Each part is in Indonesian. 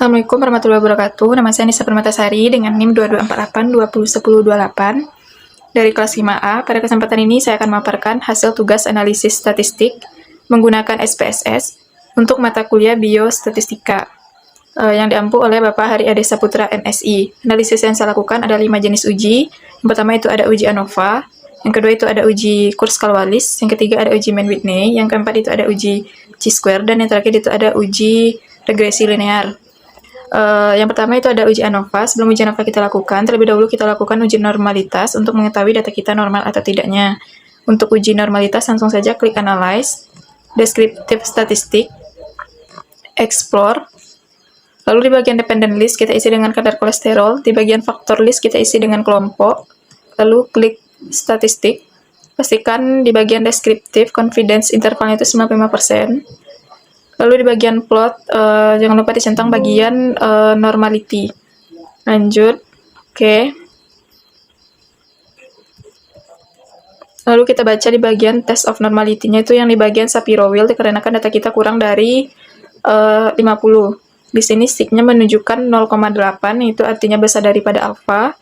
Assalamualaikum warahmatullahi wabarakatuh. Nama saya Nisa Permatasari dengan NIM 2248 dari kelas 5A. Pada kesempatan ini saya akan memaparkan hasil tugas analisis statistik menggunakan SPSS untuk mata kuliah Biostatistika yang diampu oleh Bapak Hari Ade Saputra MSI. Analisis yang saya lakukan ada 5 jenis uji. Yang pertama itu ada uji ANOVA, yang kedua itu ada uji Kurzweil-Wallis, yang ketiga ada uji Mann-Whitney, yang keempat itu ada uji Chi-square, dan yang terakhir itu ada uji regresi linear. Yang pertama itu ada uji ANOVA. Sebelum uji ANOVA kita lakukan, terlebih dahulu kita lakukan uji normalitas untuk mengetahui data kita normal atau tidaknya. Untuk uji normalitas langsung saja klik Analyze, Descriptive Statistic, Explore. Lalu di bagian Dependent List kita isi dengan kadar kolesterol, di bagian Factor List kita isi dengan kelompok, lalu klik Statistik. Pastikan di bagian Descriptive Confidence intervalnya itu 95%. Lalu di bagian plot, jangan lupa dicentang bagian normality. Lanjut, oke. Lalu kita baca di bagian test of normality-nya itu yang di bagian Shapiro-Wilk, dikarenakan data kita kurang dari 50. Di sini sig-nya menunjukkan 0,8, itu artinya besar daripada alfa.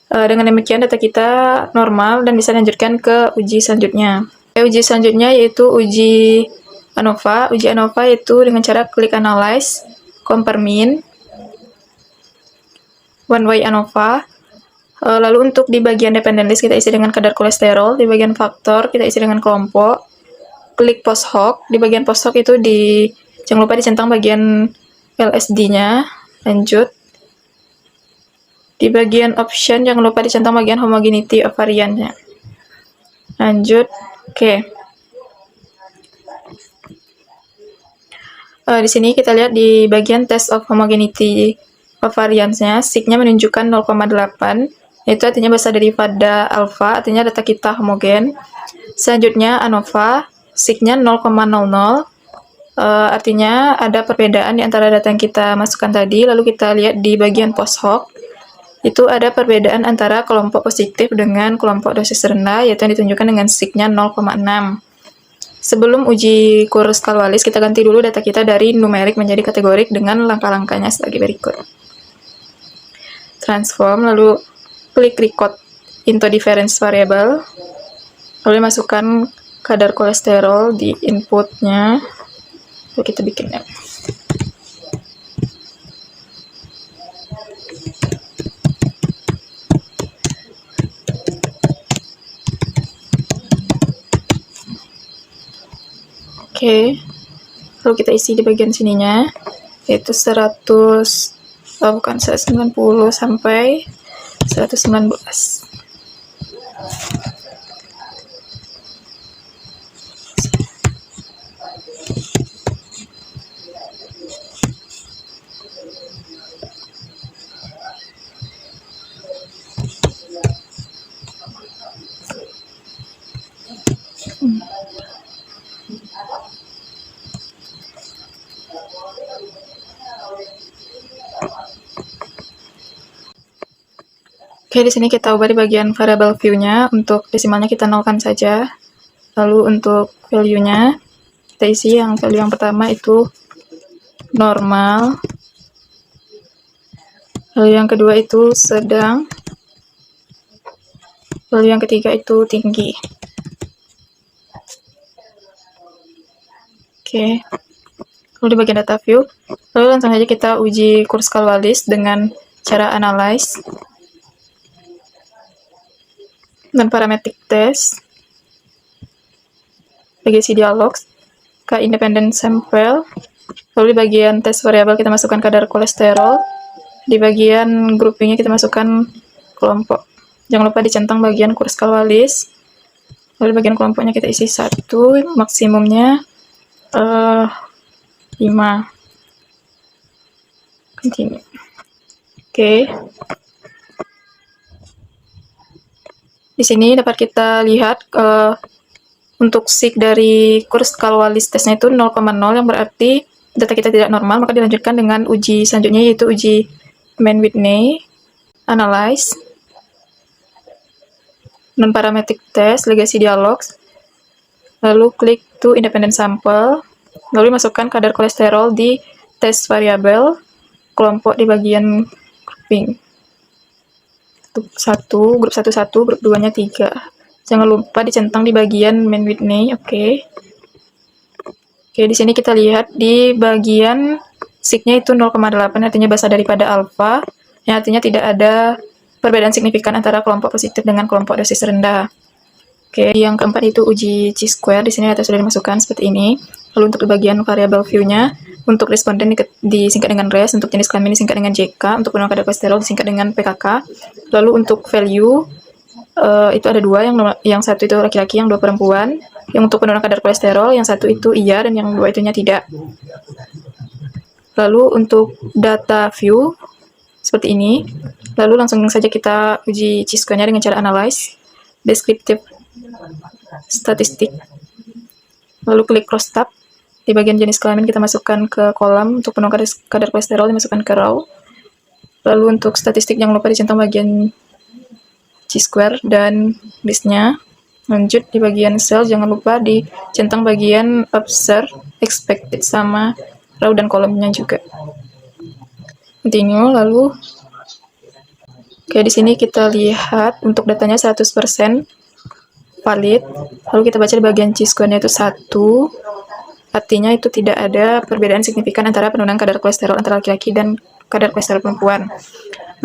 Dengan demikian data kita normal dan bisa dilanjutkan ke uji selanjutnya. Uji selanjutnya yaitu uji ANOVA. Uji ANOVA itu dengan cara klik Analyze, Compare Mean, One Way ANOVA. Lalu untuk di bagian Dependent List kita isi dengan kadar kolesterol, di bagian faktor kita isi dengan kelompok, klik Post Hoc. Di bagian Post Hoc itu jangan lupa dicentang bagian LSD-nya. Lanjut. Di bagian Option jangan lupa dicentang bagian Homogeneity of Variance-nya. Lanjut. Oke. Di sini kita lihat di bagian Test of Homogeneity of Variance-nya, sig-nya menunjukkan 0,8, itu artinya besar daripada alfa, artinya data kita homogen. Selanjutnya ANOVA, sig-nya 0,00, artinya ada perbedaan di antara data yang kita masukkan tadi. Lalu kita lihat di bagian Post Hoc, itu ada perbedaan antara kelompok positif dengan kelompok dosis rendah, yaitu yang ditunjukkan dengan sig-nya 0,6. Sebelum uji Kurzweil-Wallis, kita ganti dulu data kita dari numerik menjadi kategorik dengan langkah-langkahnya sebagai berikut. Transform, lalu klik Record into Difference Variable, lalu masukkan kadar kolesterol di inputnya, lalu kita bikinnya. Oke, lalu kita isi di bagian sininya, yaitu 190 sampai 119. Oke, di sini kita ubah di bagian variable view-nya, untuk desimalnya kita nolkan saja. Lalu untuk value-nya, kita isi yang value yang pertama itu normal. Lalu yang kedua itu sedang. Lalu yang ketiga itu tinggi. Oke. Lalu di bagian data view, lalu langsung saja kita uji Kurzweil-Wallis dengan cara analyze dan parametric test, legacy dialogs, ke independent sample. Lalu di bagian test variable kita masukkan kadar kolesterol, di bagian groupingnya kita masukkan kelompok. Jangan lupa dicentang bagian Kurzweil-Wallis. Lalu di bagian kelompoknya kita isi 1, maksimumnya 5. Continue. Oke. Di sini dapat kita lihat untuk sig dari Kurzweil-Wallis testnya itu 0,0, yang berarti data kita tidak normal. Maka dilanjutkan dengan uji selanjutnya, yaitu uji Mann-Whitney, Analyze, Non-Parametric Test, Legacy Dialogs, lalu klik to Independent Sample, lalu masukkan kadar kolesterol di test variable, kelompok di bagian grouping. Grup 1 1, grup 2-nya 3. Jangan lupa dicentang di bagian main Whitney, oke. Oke, di sini kita lihat di bagian sig-nya itu 0,8, artinya besar daripada alfa, yang artinya tidak ada perbedaan signifikan antara kelompok positif dengan kelompok dosis rendah. Oke, yang keempat itu uji chi-square. Di sini data sudah dimasukkan seperti ini. Lalu untuk di bagian variabel view-nya, untuk responden disingkat dengan res, untuk jenis kelamin disingkat dengan JK, untuk penurunan kadar kolesterol disingkat dengan PKK. Lalu untuk value, itu ada dua, yang satu itu laki-laki, yang dua perempuan. Yang untuk penurunan kadar kolesterol, yang satu itu iya, dan yang dua itunya tidak. Lalu untuk data view, seperti ini. Lalu langsung saja kita uji chi-square-nya dengan cara analyze, descriptive statistik. Lalu klik cross tab. Di bagian jenis kelamin kita masukkan ke kolam, untuk penurunan kadar kolesterol dimasukkan ke row. Lalu untuk statistik jangan lupa dicentang bagian chi-square dan listnya. Lanjut di bagian cell jangan lupa dicentang bagian observe, expected sama row dan kolomnya juga. Continue. Lalu oke, di sini kita lihat untuk datanya 100% valid. Lalu kita baca di bagian chi-square-nya itu 1, artinya itu tidak ada perbedaan signifikan antara penurunan kadar kolesterol antara laki-laki dan kadar kolesterol perempuan.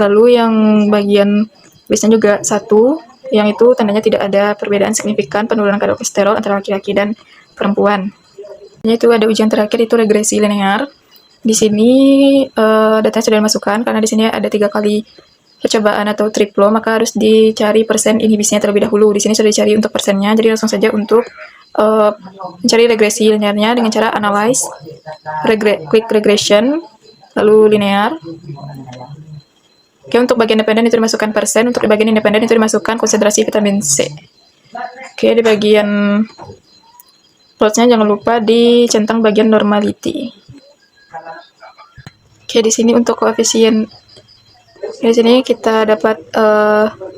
Lalu yang bagian listnya juga 1, yang itu tandanya tidak ada perbedaan signifikan penurunan kadar kolesterol antara laki-laki dan perempuan. Itu ada ujian terakhir, itu regresi linear. Di sini datanya sudah dimasukkan, karena di sini ada 3 kali percobaan atau triplo, maka harus dicari persen inhibisinya terlebih dahulu. Di sini sudah dicari untuk persennya, jadi langsung saja untuk mencari regresi linearnya dengan cara analyze, quick regression, lalu linear. Oke, untuk bagian dependen itu dimasukkan persen, untuk di bagian independen itu dimasukkan konsentrasi vitamin C. Oke, di bagian plotsnya jangan lupa dicentang bagian normality. Oke, di sini untuk koefisien, di sini kita dapat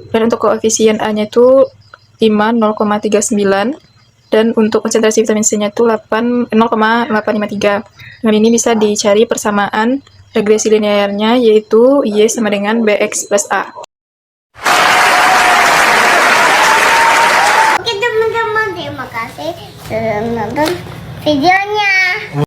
dan untuk koefisien A-nya itu 5, 0,39, dan untuk konsentrasi vitamin C-nya itu 0,853. Dan ini bisa dicari persamaan regresi linearnya, yaitu Y sama dengan BX plus A. Oke teman-teman, terima kasih sudah menonton videonya.